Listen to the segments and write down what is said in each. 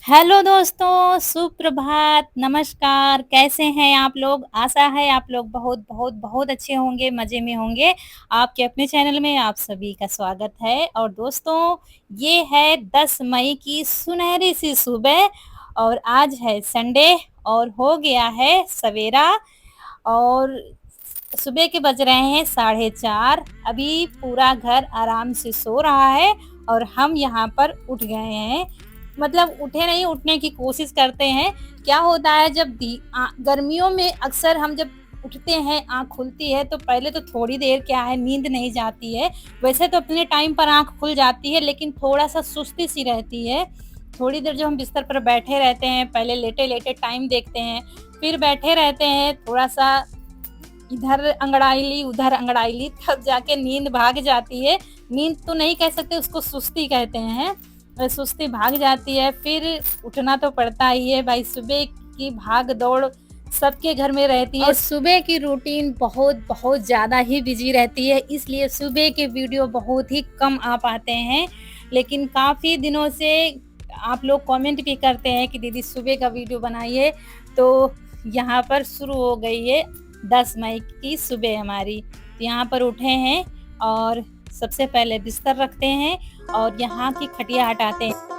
Hello दोस्तों, सुप्रभात, नमस्कार, कैसे हैं आप लोग? आशा है आप लोग बहुत, बहुत, बहुत अच्छे होंगे, मज़े में होंगे। आपके अपने चैनल में आप सभी का स्वागत है और दोस्तों, ये है 10 मई की सुनहरी सी सुबह और आज है संडे और हो गया है सवेरा और सुबह के बज रहे हैं 4:30। अभी पूरा घर आराम से सो रहा है और हम यहाँ पर उठ गए हैं। मतलब उठे नहीं, उठने की कोशिश करते हैं। क्या होता है जब गर्मियों में अक्सर हम जब उठते हैं, आँख खुलती है तो पहले तो थोड़ी देर क्या है नींद नहीं जाती है। वैसे तो अपने टाइम पर आँख खुल जाती है लेकिन थोड़ा-सा सुस्ती सी रहती है। थोड़ी देर जो हम बिस्तर पर बैठे रहते हैं, पहले लेटे-लेटे टाइम देखते हैं, फिर बैठे रहते हैं, थोड़ा-सा इधर अंगड़ाई ली, उधर अंगड़ाई ली, तब जाके नींद भाग जाती है। नींद तो नहीं कह सकते, उसको सुस्ती कहते हैं। सुस्ती भाग जाती है, फिर उठना तो पड़ता ही है भाई। सुबह की भाग-दौड़ सबके घर में रहती है और सुबह की रूटीन बहुत ज़्यादा ही बिज़ी रहती है, इसलिए सुबह के वीडियो बहुत ही कम आ पाते हैं। लेकिन काफ़ी दिनों से आप लोग कमेंट भी करते हैं कि दीदी सुबह का वीडियो बनाइए, तो यहाँ पर शुरू हो गई है 10 मई की सुबह हमारी। तो यहाँ पर उठे हैं और सबसे पहले बिस्तर रखते हैं और यहाँ की खटिया हटाते हैं।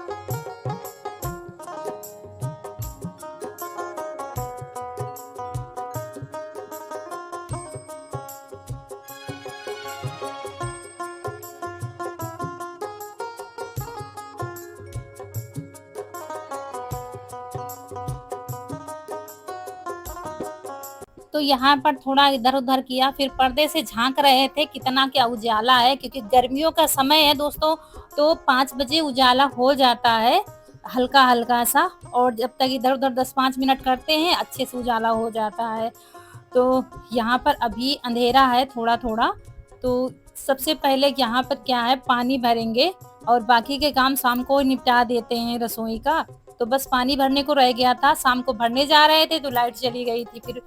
तो यहाँ पर थोड़ा इधर-उधर किया, फिर पर्दे से झाँक रहे थे कितना क्या उजाला है, क्योंकि गर्मियों का समय है दोस्तों, तो 5 बजे उजाला हो जाता है, हल्का-हल्का सा। और जब तक इधर-उधर 10-5 मिनट करते हैं, अच्छे से उजाला हो जाता है। तो यहाँ पर अभी अंधेरा है थोड़ा-थोड़ा, तो सबसे पहले यहाँ पर क्या है पानी भरेंगे और बाकी के काम शाम को निपटा देते हैं रसोई का। तो बस पानी भरने को रह गया था, शाम को भरने जा रहे थे तो लाइट चली गई थी, फिर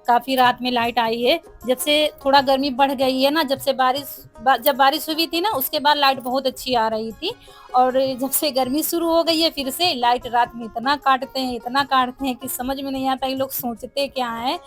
काफ़ी रात में लाइट आई है। जब से थोड़ा गर्मी बढ़ गई है ना, जब बारिश हुई थी ना, उसके बाद लाइट बहुत अच्छी आ रही थी और जब से गर्मी शुरू हो गई है फिर से लाइट रात में इतना काटते हैं कि समझ में नहीं आता ये लोग सोचते क्या हैं,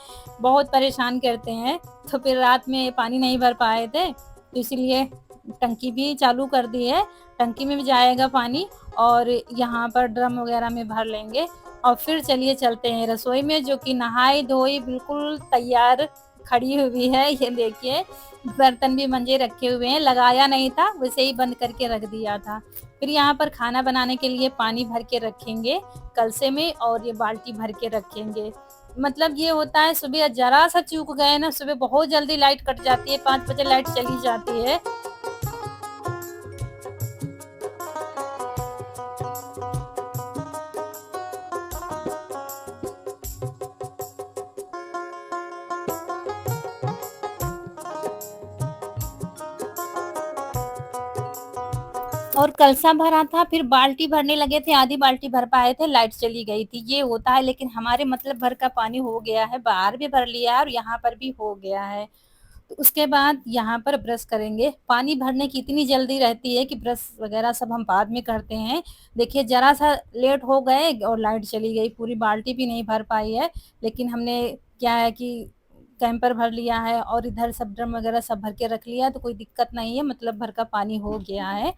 बहुत परेशान करते हैं। तो फिर रात में पानी नहीं भर पाए थे, तो इसीलिए टंकी भी चालू कर दी है, टंकी में भी जाएगा पानी और यहाँ पर ड्रम वगैरह में भर लेंगे और फिर चलिए चलते हैं रसोई में, जो कि नहाई-धोई बिल्कुल तैयार खड़ी हुई है। ये देखिए, बर्तन भी मंजे रखे हुए हैं, लगाया नहीं था, वैसे ही बंद करके रख दिया था। फिर यहाँ पर खाना बनाने के लिए पानी भर के रखेंगे कलसे में और ये बाल्टी भर के रखेंगे। मतलब ये होता है सुबह ज़रा-सा चूक गए ना, सुबह बहुत जल्दी लाइट कट जाती है, 5 बजे लाइट चली जाती है। और कलसा भरा था, फिर बाल्टी भरने लगे थे, आधी बाल्टी भर पाए थे, लाइट चली गई थी। ये होता है, लेकिन हमारे मतलब भर का पानी हो गया है, बाहर भी भर लिया है और यहाँ पर भी हो गया है। तो उसके बाद यहाँ पर ब्रश करेंगे। पानी भरने की इतनी जल्दी रहती है कि ब्रश वगैरह सब हम बाद में करते हैं। देखिए ज़रा-सा लेट हो गए और लाइट चली गई, पूरी बाल्टी भी नहीं भर पाई है। लेकिन हमने क्या है कि कैंपर भर लिया है और इधर सब ड्रम वगैरह सब भर के रख लिया है, तो कोई दिक्कत नहीं है, मतलब भर का पानी हो गया है।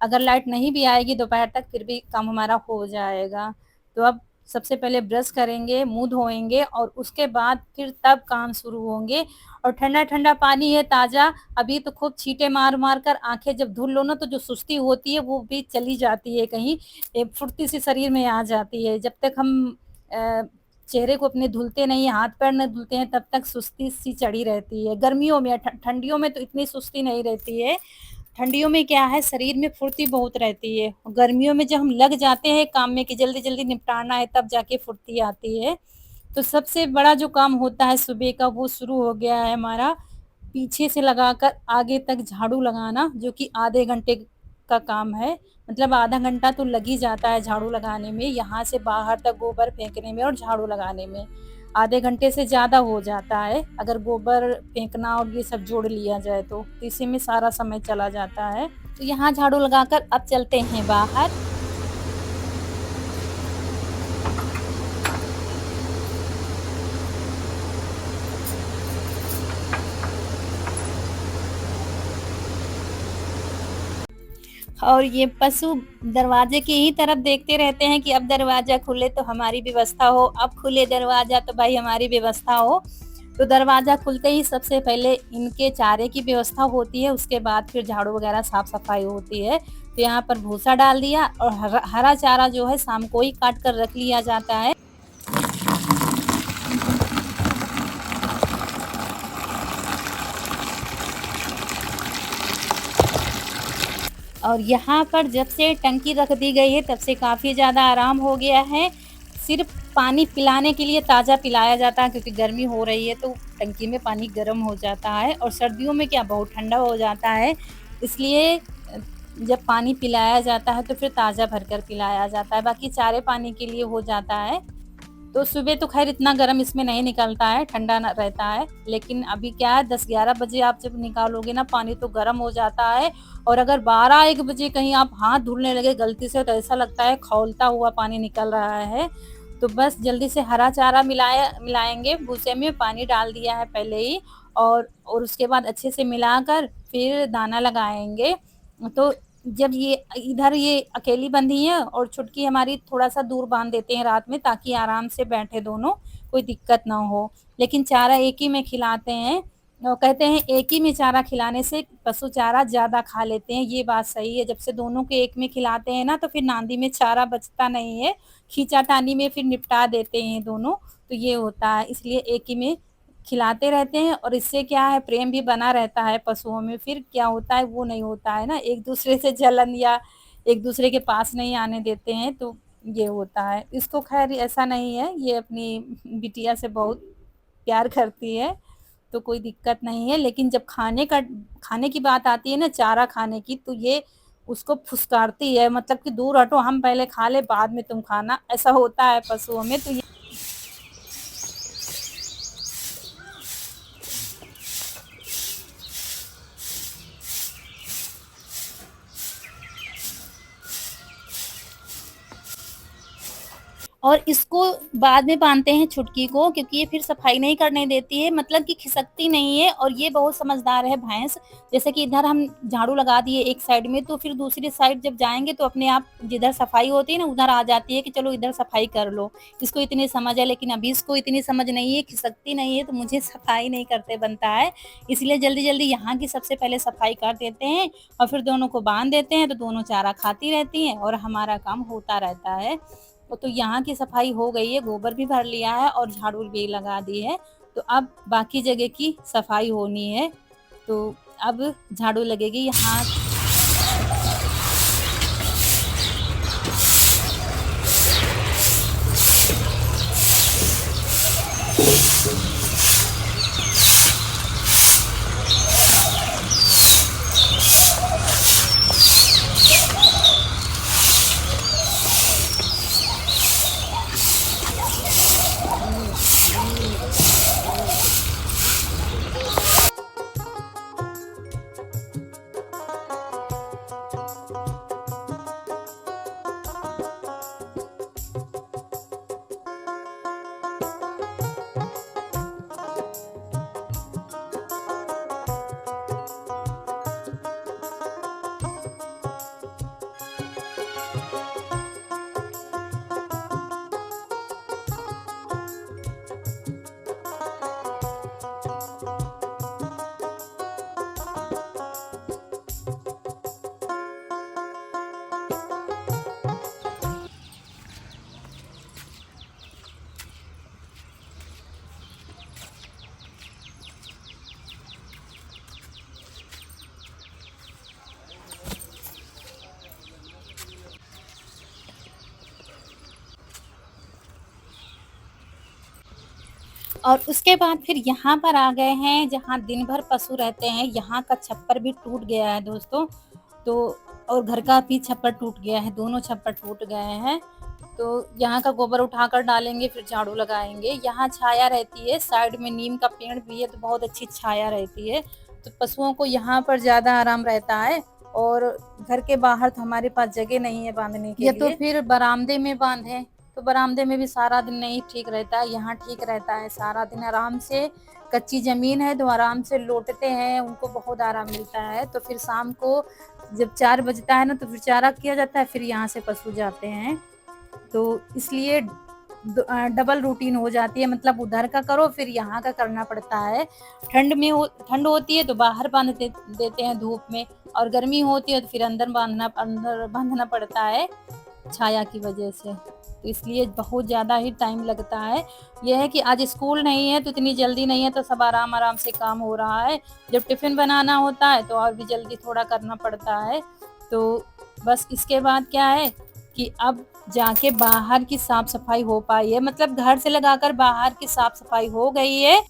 अगर लाइट नहीं भी आएगी दोपहर तक फिर भी काम हमारा हो जाएगा। तो अब सबसे पहले ब्रश करेंगे, मुँह धोएँगे और उसके बाद फिर तब काम शुरू होंगे। और ठंडा-ठंडा पानी है ताज़ा, अभी तो खूब छींटे मार-मार कर आँखें जब धुल लो ना तो जो सुस्ती होती है वो भी चली जाती है कहीं, एक फुर्ती सी शरीर में आ जाती है। जब तक हम अ, चेहरे को अपने धुलते नहीं हैं, हाथ-पैर नहीं धुलते हैं, तब तक सुस्ती सी चढ़ी रहती है। गर्मियों में ठंडियों में तो इतनी सुस्ती नहीं रहती है। ठंडियों में क्या है शरीर में फुर्ती बहुत रहती है। गर्मियों में जब हम लग जाते हैं काम में कि जल्दी-जल्दी निपटाना है तब जाके फुर्ती आती है। तो सबसे बड़ा जो काम होता है सुबह का वो शुरू हो गया है हमारा, पीछे से लगाकर आगे तक झाड़ू लगाना, जो कि आधे घंटे का काम है। मतलब आधा घंटा तो लग ही जाता है झाड़ू लगाने में, यहाँ से बाहर तक गोबर फेंकने में और झाड़ू लगाने में। आधे घंटे से ज़्यादा हो जाता है, अगर गोबर फेंकना और ये सब जोड़ लिया जाए तो इसी में सारा समय चला जाता है। तो यहाँ झाड़ू लगाकर अब चलते हैं बाहर। और ये पशु दरवाजे की ही तरफ देखते रहते हैं कि अब दरवाजा खुले तो हमारी व्यवस्था हो, अब खुले दरवाजा तो भाई हमारी व्यवस्था हो। तो दरवाजा खुलते ही सबसे पहले इनके चारे की व्यवस्था होती है, उसके बाद फिर झाड़ू वगैरह साफ-सफाई होती है। तो यहाँ पर भूसा डाल दिया और हरा हरा चारा जो है शाम को ही काट कर रख लिया जाता है। और यहाँ पर जब से टंकी रख दी गई है तब से काफ़ी ज़्यादा आराम हो गया है। सिर्फ़ पानी पिलाने के लिए ताज़ा पिलाया जाता है क्योंकि गर्मी हो रही है तो टंकी में पानी गर्म हो जाता है और सर्दियों में क्या बहुत ठंडा हो जाता है। इसलिए जब पानी पिलाया जाता है तो फिर ताज़ा भरकर पिलाया जाता है, बाकी चारे पानी के लिए हो जाता है। तो सुबह तो ख़ैर इतना गरम इसमें नहीं निकलता है, ठंडा न रहता है। लेकिन अभी क्या है 10-11 बजे आप जब निकालोगे ना पानी तो गरम हो जाता है और अगर 12-1 बजे कहीं आप हाथ धुलने लगे गलती से तो ऐसा लगता है खौलता हुआ पानी निकल रहा है। तो बस जल्दी से हरा चारा मिलाएँगे, भूसे में पानी डाल दिया है पहले ही और उसके बाद अच्छे से मिलाकर फिर दाना लगाएँगे। तो जब ये अकेली बंधी है और छुटकी हमारी थोड़ा-सा दूर बाँध देते हैं रात में ताकि आराम से बैठे दोनों, कोई दिक्कत ना हो। लेकिन चारा एक ही में खिलाते हैं कहते हैं एक ही में चारा खिलाने से पशु चारा ज़्यादा खा लेते हैं, ये बात सही है। जब से दोनों को एक में खिलाते हैं ना तो फिर नांदी में चारा बचता नहीं है, खींचा-तानी में फिर निपटा देते हैं दोनों, तो ये होता है। इसलिए एक ही में खिलाते रहते हैं और इससे क्या है प्रेम भी बना रहता है पशुओं में, फिर क्या होता है वो नहीं होता है ना, एक-दूसरे से जलन या एक-दूसरे के पास नहीं आने देते हैं, तो ये होता है। इसको ख़ैर ऐसा नहीं है, ये अपनी बिटिया से बहुत प्यार करती है, तो कोई दिक्कत नहीं है। लेकिन जब खाने की बात आती है ना चारा खाने की, तो ये उसको फुसकारती है, मतलब कि दूर हटो हम पहले खा लें बाद में तुम खाना, ऐसा होता है पशुओं में। तो ये और इसको बाद में बाँधते हैं छुटकी को क्योंकि ये फिर सफाई नहीं करने देती है, मतलब कि खिसकती नहीं है और ये बहुत समझदार है भैंस। जैसे कि इधर हम झाड़ू लगा दिए एक साइड में तो फिर दूसरी साइड जब जाएँगे तो अपने आप जिधर सफाई होती है ना उधर आ जाती है कि चलो इधर सफाई कर लो। इसको इतनी समझ है लेकिन अभी इसको इतनी समझ नहीं है, खिसकती नहीं है तो मुझे सफाई नहीं करते बनता है। इसलिए जल्दी-जल्दी यहाँ की सबसे पहले सफाई कर देते हैं और फिर दोनों को बाँध देते हैं तो दोनों चारा खाती रहती हैं और हमारा काम होता रहता है। तो यहाँ की सफाई हो गई है, गोबर भी भर लिया है और झाड़ू भी लगा दी है। तो अब बाकी जगह की सफाई होनी है, तो अब झाड़ू लगेगी यहाँ। और उसके बाद फिर यहाँ पर आ गए हैं जहाँ दिन भर पशु रहते हैं, यहाँ का छप्पर भी टूट गया है दोस्तों। तो और घर का भी छप्पर टूट गया है, दोनों छप्पर टूट गए हैं। तो यहाँ का गोबर उठाकर डालेंगे फिर झाड़ू लगाएँगे। यहाँ छाया रहती है, साइड में नीम का पेड़ भी है तो बहुत अच्छी छाया रहती है। तो पशुओं को यहाँ पर ज़्यादा आराम रहता है और घर के बाहर तो हमारे पास जगह नहीं है बाँधने के लिए। या तो फिर बरामदे में बाँधें, तो बरामदे में भी सारा दिन नहीं ठीक रहता है, यहाँ ठीक रहता है सारा दिन आराम से। कच्ची ज़मीन है तो आराम से लौटते हैं, उनको बहुत आराम मिलता है। तो फिर शाम को जब 4 बजता है ना तो फिर चारा किया जाता है, फिर यहाँ से पशु जाते हैं। तो इसलिए डबल रूटीन हो जाती है, मतलब उधर का करो फिर यहाँ का करना पड़ता है। ठंड होती है तो बाहर देते हैं धूप में, और गर्मी होती है तो फिर अंदर बांधना पड़ता है छाया की वजह से। तो इसलिए बहुत ज़्यादा ही टाइम लगता है। यह है कि आज स्कूल नहीं है तो इतनी जल्दी नहीं है, तो सब आराम से काम हो रहा है। जब टिफ़िन बनाना होता है तो और भी जल्दी थोड़ा करना पड़ता है। तो बस इसके बाद क्या है कि अब जाके बाहर की साफ सफाई हो पाई है, मतलब घर से लगाकर बाहर की साफ सफाई हो गई है।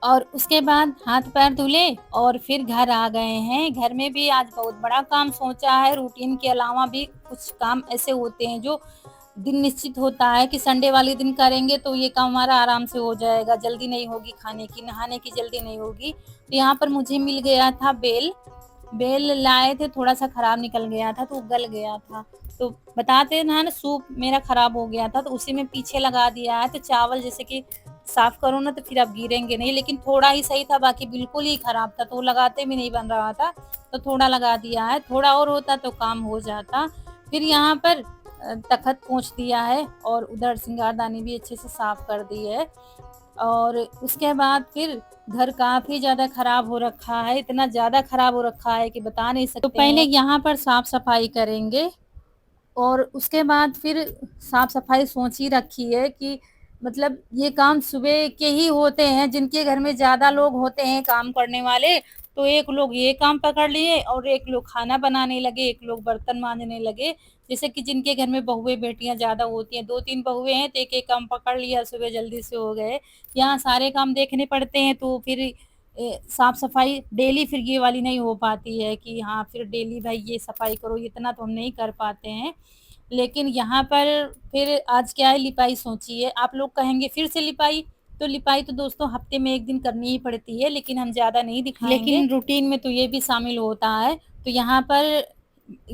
और उसके बाद हाथ पैर धुले और फिर घर आ गए हैं। घर में भी आज बहुत बड़ा काम सोचा है। रूटीन के अलावा भी कुछ काम ऐसे होते हैं जो दिन निश्चित होता है कि संडे वाले दिन करेंगे तो ये काम हमारा आराम से हो जाएगा, जल्दी नहीं होगी खाने की, नहाने की जल्दी नहीं होगी। तो यहाँ पर मुझे मिल गया था बेल लाए थे, थोड़ा सा खराब निकल गया था तो गल गया था। तो बताते ना सूप मेरा खराब हो गया था तो उसी में पीछे लगा दिया है। तो चावल जैसे कि साफ करो ना तो फिर आप गिरेंगे नहीं, लेकिन थोड़ा ही सही था, बाकी बिल्कुल ही खराब था तो लगाते भी नहीं बन रहा था, तो थोड़ा लगा दिया है। थोड़ा और होता तो काम हो जाता। फिर यहाँ पर तखत पोंछ दिया है और उधर सिंगारदानी भी अच्छे से साफ कर दी है। और उसके बाद फिर घर काफ़ी ज़्यादा खराब हो रखा है, इतना ज़्यादा खराब हो रखा है कि बता नहीं सकते। तो पहले यहाँ पर साफ-सफाई करेंगे और उसके बाद फिर साफ-सफाई सोच ही रखी है कि मतलब ये काम सुबह के ही होते हैं, जिनके घर में ज़्यादा लोग होते हैं काम करने वाले, तो एक लोग ये काम पकड़ लिए और एक लोग खाना बनाने लगे, एक लोग बर्तन मांजने लगे। जैसे कि जिनके घर में बहुएँ-बेटियाँ ज़्यादा होती हैं, 2-3 बहुएँ हैं तो एक-एक काम पकड़ लिया, सुबह जल्दी से हो गए। यहाँ सारे काम देखने पड़ते हैं तो फिर साफ-सफाई डेली फिर ये वाली नहीं हो पाती है कि हाँ, फिर डेली भाई ये सफाई करो, इतना तो हम नहीं कर पाते हैं। लेकिन यहाँ पर फिर आज क्या है, लिपाई सोची है। आप लोग कहेंगे फिर से लिपाई, तो लिपाई तो दोस्तों हफ्ते में 1 दिन करनी ही पड़ती है, लेकिन हम ज़्यादा नहीं दिखाएँगे। लेकिन रूटीन में तो ये भी शामिल होता है। तो यहाँ पर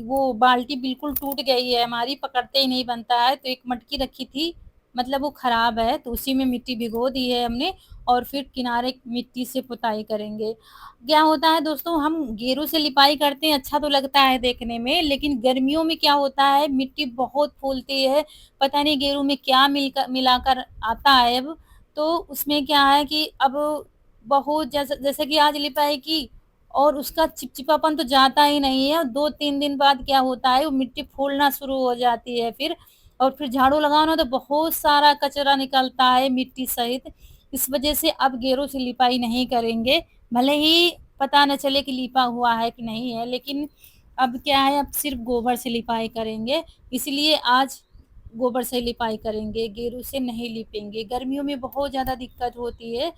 वो बाल्टी बिल्कुल टूट गई है हमारी, पकड़ते ही नहीं बनता है, तो एक मटकी रखी थी, मतलब वो खराब है, तो उसी में मिट्टी भिगो दी है हमने और फिर किनारे मिट्टी से पुताई करेंगे। क्या होता है दोस्तों, हम गेरू से लिपाई करते हैं, अच्छा तो लगता है देखने में, लेकिन गर्मियों में क्या होता है, मिट्टी बहुत फूलती है, पता नहीं गेरू में क्या मिलाकर आता है अब। तो उसमें क्या है कि अब बहुत जैसे जैसे कि आज लिपाई की और उसका चिपचिपापन तो जाता ही नहीं है, 2-3 दिन बाद क्या होता है, वो मिट्टी फूलना शुरू हो जाती है फिर, और फिर झाड़ू लगाओ ना तो बहुत सारा कचरा निकलता है मिट्टी सहित। इस वजह से अब गेरू से लिपाई नहीं करेंगे, भले ही पता न चले कि लिपा हुआ है कि नहीं है, लेकिन अब क्या है, अब सिर्फ़ गोबर से लिपाई करेंगे, इसलिए आज गोबर से लिपाई करेंगे, गेरू से नहीं लिपेंगे। गर्मियों में बहुत ज़्यादा दिक्कत होती है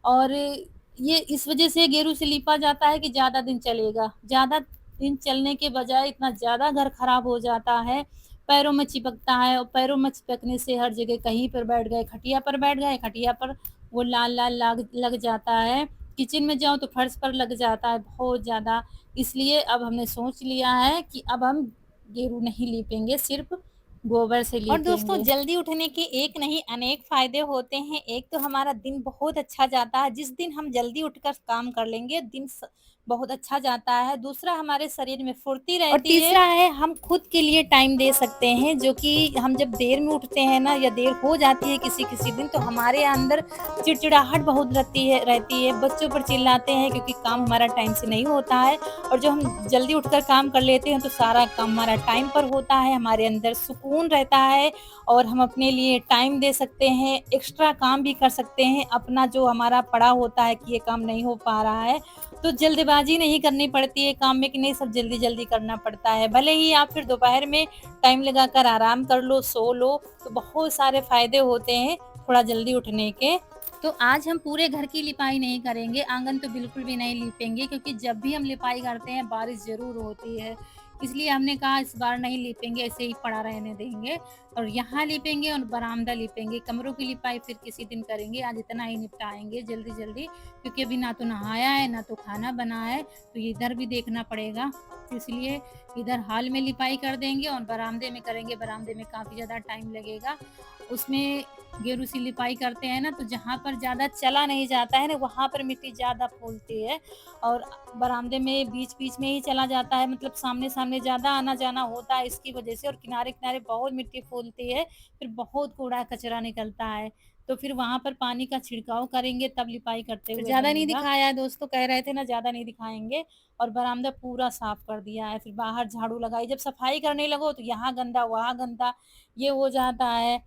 और ये इस वजह से गेरू से लिपा जाता है कि ज़्यादा दिन चलेगा। ज़्यादा दिन चलने के बजाय इतना ज़्यादा घर खराब हो जाता है, पैरों में चिपकता है और पैरों में चिपकने से हर जगह कहीं पर बैठ गए, खटिया पर बैठ गए, खटिया पर वो लाल-लाल लाग लग जाता है। किचन में जाओ तो फर्श पर लग जाता है बहुत ज़्यादा। इसलिए अब हमने सोच लिया है कि अब हम गेरू नहीं लीपेंगे, सिर्फ़ गोबर से और दोस्तों लीपेंगे। जल्दी उठने के एक नहीं अनेक फ़ायदे होते हैं। एक तो हमारा दिन बहुत अच्छा जाता है, जिस दिन हम जल्दी उठकर काम कर लेंगे, दिन बहुत अच्छा जाता है। दूसरा, हमारे शरीर में फुर्ती रहती है और तीसरा है, हम खुद के लिए टाइम दे सकते हैं, जो कि हम जब देर में उठते हैं ना या देर हो जाती है किसी-किसी दिन, तो हमारे अंदर चिड़चिड़ाहट बहुत रहती है, बच्चों पर चिल्लाते हैं क्योंकि काम हमारा टाइम से नहीं होता है, और जो हम जल्दी उठकर काम कर लेते हैं तो सारा काम हमारा टाइम पर होता है, हमारे अंदर सुकून रहता है और हम अपने लिए टाइम दे सकते हैं, एक्स्ट्रा काम भी कर सकते हैं, अपना जो हमारा पड़ा होता है कि ये काम नहीं हो पा रहा है, तो जल्दबाजी नहीं करनी पड़ती है काम में कि नहीं सब जल्दी-जल्दी करना पड़ता है। भले ही आप फिर दोपहर में टाइम लगाकर आराम कर लो, सो लो, तो बहुत सारे फ़ायदे होते हैं थोड़ा जल्दी उठने के। तो आज हम पूरे घर की लिपाई नहीं करेंगे, आंगन तो बिल्कुल भी नहीं लीपेंगे, क्योंकि जब भी हम लिपाई करते हैं बारिश ज़रूर होती है। इसलिए हमने कहा इस बार नहीं लीपेंगे, ऐसे ही पड़ा रहने देंगे और यहाँ लीपेंगे और बरामदा लीपेंगे। कमरों की लिपाई फिर किसी दिन करेंगे, आज इतना ही निपटाएँगे जल्दी-जल्दी, क्योंकि अभी ना तो नहाया है, ना तो खाना बना है, तो इधर भी देखना पड़ेगा। तो इसलिए इधर हॉल में लिपाई कर देंगे और बरामदे में करेंगे, बरामदे में काफ़ी ज़्यादा टाइम लगेगा। उसमें गेरू सी लिपाई करते हैं ना, तो जहाँ पर ज़्यादा चला नहीं जाता है ना, वहाँ पर मिट्टी ज़्यादा फूलती है। और बरामदे में बीच-बीच में ही चला जाता है, मतलब सामने-सामने ज़्यादा आना-जाना होता है इसकी वज़ह से, और किनारे-किनारे बहुत मिट्टी फूलती है, फिर बहुत कूड़ा-कचरा निकलता है। तो फिर वहाँ पर पानी का छिड़काव करेंगे तब लिपाई करते हुए ज़्यादा नहीं दिखाया है दोस्तों, कह रहे थे ना ज़्यादा नहीं दिखाएँगे। और बरामदा पूरा साफ कर दिया है, फिर बाहर झाड़ू लगाई। जब सफाई करने लगो तो यहाँ गंदा, वहाँ गंदा, ये हो जाता है।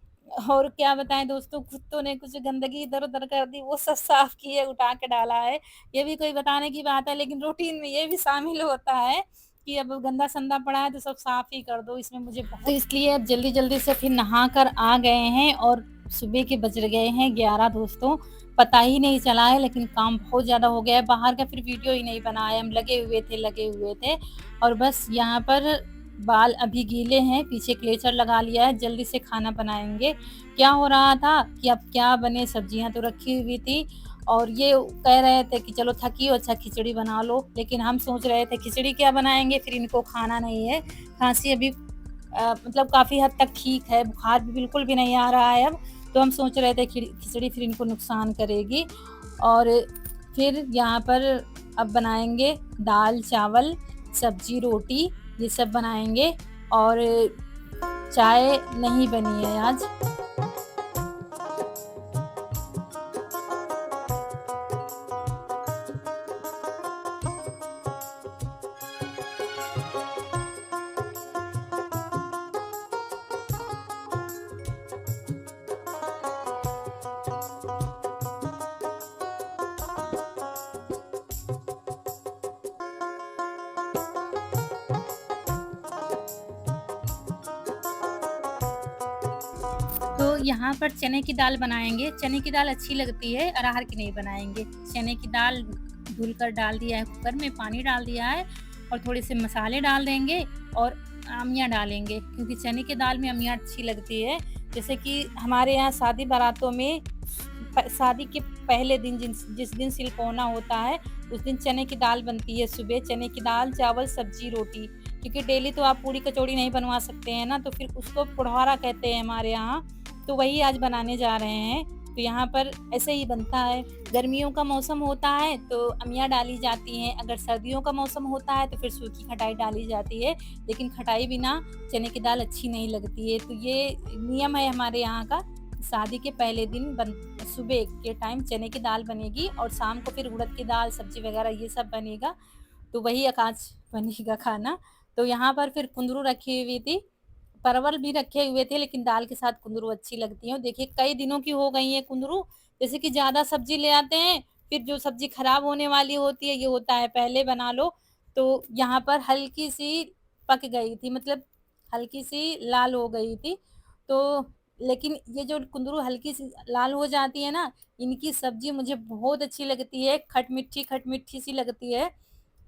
और क्या बताएँ दोस्तों, कुत्तों ने कुछ गंदगी इधर-उधर कर दी, वो सब साफ किए, उठा के डाला है। ये भी कोई बताने की बात है, लेकिन रूटीन में ये भी शामिल होता है कि अब गंदा-संदा पड़ा है तो सब साफ ही कर दो। इसमें मुझे बहुत, तो इसलिए अब जल्दी-जल्दी से फिर नहा कर आ गए हैं, और सुबह के बज गए हैं 11 दोस्तों। पता ही नहीं चला है, लेकिन काम बहुत ज़्यादा हो गया है बाहर का, फिर वीडियो ही नहीं बनाया। हम लगे हुए थे। और बस यहाँ पर बाल अभी गीले हैं, पीछे क्लेचर लगा लिया है, जल्दी से खाना बनाएँगे। क्या हो रहा था कि अब क्या बने, सब्जियाँ तो रखी हुई थी, और ये कह रहे थे कि चलो थकी हो, अच्छा खिचड़ी बना लो। लेकिन हम सोच रहे थे खिचड़ी क्या बनाएँगे, फिर इनको खाना नहीं है। खाँसी अभी मतलब काफ़ी हद तक ठीक है, बुखार भी बिल्कुल भी नहीं आ रहा है अब। तो हम सोच रहे थे खिचड़ी फिर इनको नुकसान करेगी। और फिर यहाँ पर अब बनाएँगे दाल, चावल, सब्जी, रोटी, ये सब बनाएँगे। और चाय नहीं बनी है आज। तो यहाँ पर चने की दाल बनाएँगे। चने की दाल अच्छी लगती है, अरहर की नहीं बनाएँगे। चने की दाल धुलकर डाल दिया है कुकर में, पानी डाल दिया है, और थोड़े से मसाले डाल देंगे, और अमिया डालेंगे, क्योंकि चने की दाल में अमिया अच्छी लगती है। जैसे कि हमारे यहाँ शादी बारातों में शादी के पहले दिन जिस दिन सिलकोना होता है, उस दिन चने की दाल बनती है सुबह। चने की दाल, चावल, सब्जी, रोटी, क्योंकि डेली तो आप पूड़ी कचौड़ी नहीं बनवा सकते हैं ना, तो फिर उसको पुढ़ारा कहते हैं हमारे यहाँ। तो वही आज बनाने जा रहे हैं। तो यहाँ पर ऐसे ही बनता है। गर्मियों का मौसम होता है तो अमिया डाली जाती हैं, अगर सर्दियों का मौसम होता है तो फिर सूखी खटाई डाली जाती है। लेकिन खटाई बिना चने की दाल अच्छी नहीं लगती है। तो ये नियम है हमारे यहाँ का। शादी के पहले दिन सुबह के टाइम चने की दाल बनेगी, और शाम को फिर उड़द की दाल, सब्जी वगैरह ये सब बनेगा। तो वही आज बनेगा खाना। तो यहाँ पर फिर कुंदरू रखी हुई थी, परवल भी रखे हुए थे, लेकिन दाल के साथ कुंदरू अच्छी लगती है। देखिए कई दिनों की हो गई है कुंदरू। जैसे कि ज़्यादा सब्जी ले आते हैं, फिर जो सब्जी खराब होने वाली होती है, ये होता है पहले बना लो। तो यहाँ पर हल्की सी पक गई थी, मतलब हल्की सी लाल हो गई थी। तो लेकिन ये जो कुंदरू हल्की सी लाल हो जाती है ना, इनकी सब्जी मुझे बहुत अच्छी लगती है, खट मिठी सी लगती है।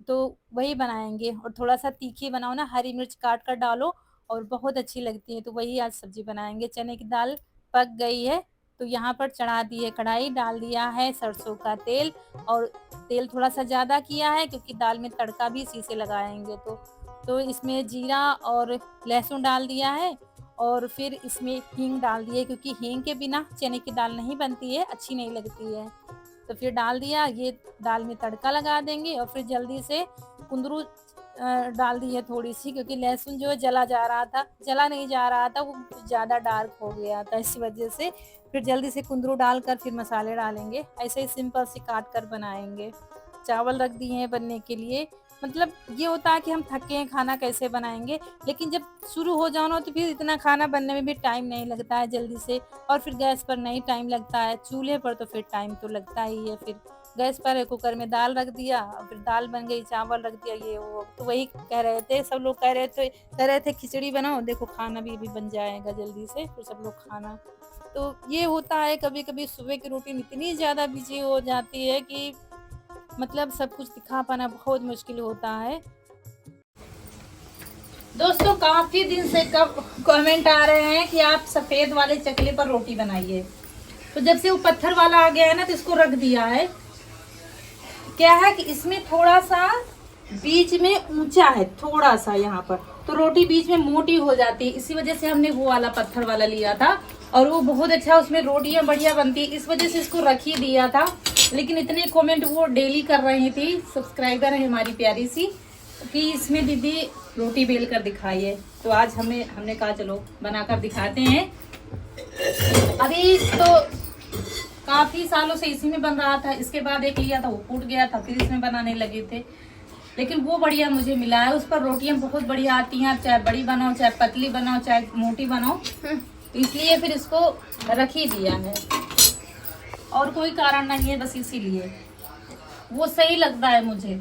तो वही बनाएँगे, और थोड़ा-सा तीखी बनाओ ना, हरी मिर्च काट कर डालो, और बहुत अच्छी लगती है। तो वही आज सब्ज़ी बनाएँगे। चने की दाल पक गई है, तो यहाँ पर चढ़ा दी है कढ़ाई, डाल दिया है सरसों का तेल, और तेल थोड़ा-सा ज़्यादा किया है क्योंकि दाल में तड़का भी इसी से लगाएँगे। तो इसमें जीरा और लहसुन डाल दिया है, और फिर इसमें हींग डाल दी है, क्योंकि हींग के बिना चने की दाल नहीं बनती है, अच्छी नहीं लगती है। तो फिर डाल दिया, ये दाल में तड़का लगा देंगे, और फिर जल्दी से कुंदरू डाल दी है थोड़ी-सी, क्योंकि लहसुन जो है जला नहीं जा रहा था, वो ज़्यादा डार्क हो गया था, इस वजह से। फिर जल्दी से कुंदरू डालकर फिर मसाले डालेंगे, ऐसे ही सिंपल से काट कर बनाएँगे। चावल रख दिए हैं बनने के लिए। मतलब ये होता है कि हम थके हैं, खाना कैसे बनाएँगे, लेकिन जब शुरू हो जाओ ना, तो फिर इतना खाना बनने में भी टाइम नहीं लगता है जल्दी से, और फिर गैस पर नहीं टाइम लगता है, चूल्हे पर तो फिर टाइम तो लगता ही है। फिर गैस पर कुकर में दाल रख दिया, और फिर दाल बन गई, चावल रख दिया, ये वो। तो वही कह रहे थे, सब लोग कह रहे थे खिचड़ी बनाओ, देखो खाना भी बन जाएगा जल्दी से, फिर सब लोग खाना। तो ये होता है, कभी-कभी सुबह की रूटीन इतनी ज़्यादा बिज़ी हो जाती है कि मतलब सब कुछ दिखा पाना बहुत मुश्किल होता है। दोस्तों काफ़ी दिन से कमेंट आ रहे हैं कि आप सफ़ेद वाले चकले पर रोटी बनाइए। तो जब से वो पत्थर वाला आ गया है ना, तो इसको रख दिया है। क्या है कि इसमें थोड़ा सा बीच में ऊंचा है, थोड़ा सा यहाँ पर, तो रोटी बीच में मोटी हो जाती है। इसी वजह से हमने वो वाला पत्थर वाला लिया था और वो बहुत अच्छा, उसमें रोटियां बढ़िया बनती है, इस वजह से इसको रख ही दिया था। लेकिन इतने कमेंट वो डेली कर रही थी, सब्सक्राइबर है हमारी प्यारी सी, कि इसमें दीदी रोटी बेल कर दिखाइए। तो आज हमने कहा चलो बनाकर दिखाते हैं। अभी तो काफी सालों से इसी में बन रहा था, इसके बाद एक लिया था वो टूट गया था, फिर इसमें बनाने लगे थे, लेकिन वो बढ़िया मुझे मिला है। उस पर रोटियां बहुत बढ़िया आती हैं, चाहे बड़ी बनाओ, चाहे पतली बनाओ, चाहे मोटी बनाओ, तो इसलिए फिर इसको रख ही दिया है और कोई कारण नहीं है, बस इसीलिए वो सही लगता है मुझे।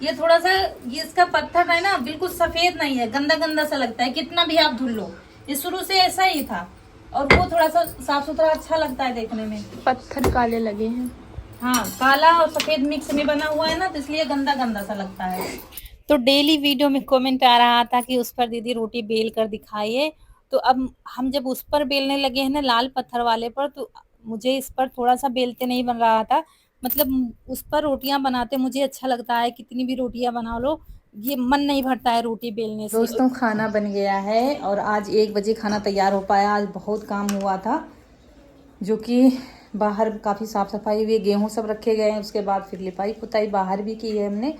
ये थोड़ा सा, ये इसका पत्थर है ना, बिल्कुल सफेद नहीं है, गंदा गंदा सा लगता है, कितना भी आप धुल लो। ये शुरू से ऐसा ही था और वो थोड़ा सा साफ सुथरा अच्छा लगता है देखने में। पत्थर काले लगे हैं। हाँ, काला और सफेद मिक्स में बना हुआ है ना, तो इसलिए गंदा गंदा सा लगता है। तो डेली वीडियो में कमेंट आ रहा था कि उस पर दीदी रोटी बेल कर दिखाइए। तो अब हम जब उस पर बेलने लगे हैं ना, लाल पत्थर वाले पर, तो मुझे इस पर थोड़ा सा बेलते नहीं बन रहा था। मतलब उस पर रोटियां बनाते मुझे अच्छा लगता है, कितनी भी रोटियां बना लो, ये मन नहीं भरता है रोटी बेलने से। दोस्तों, खाना बन गया है और आज 1 बजे खाना तैयार हो पाया। आज बहुत काम हुआ था, जो कि बाहर काफ़ी साफ़ सफाई हुई, गेहूं सब रखे गए हैं, उसके बाद फिर लिपाई पुताई बाहर भी की है हमने।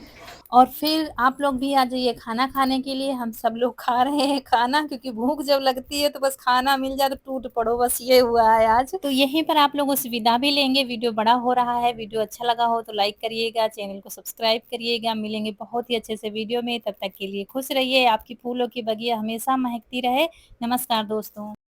और फिर आप लोग भी आ जाइए खाना खाने के लिए। हम सब लोग खा रहे हैं खाना, क्योंकि भूख जब लगती है तो बस खाना मिल जाए तो टूट पड़ो, बस ये हुआ है आज। तो यहीं पर आप लोगों से विदा भी लेंगे। वीडियो बड़ा हो रहा है, वीडियो अच्छा लगा हो तो लाइक करिएगा, चैनल को सब्सक्राइब करिएगा। मिलेंगे बहुत ही अच्छे से वीडियो में, तब तक के लिए खुश रहिए, आपकी फूलों की बगिया हमेशा महकती रहे। नमस्कार दोस्तों।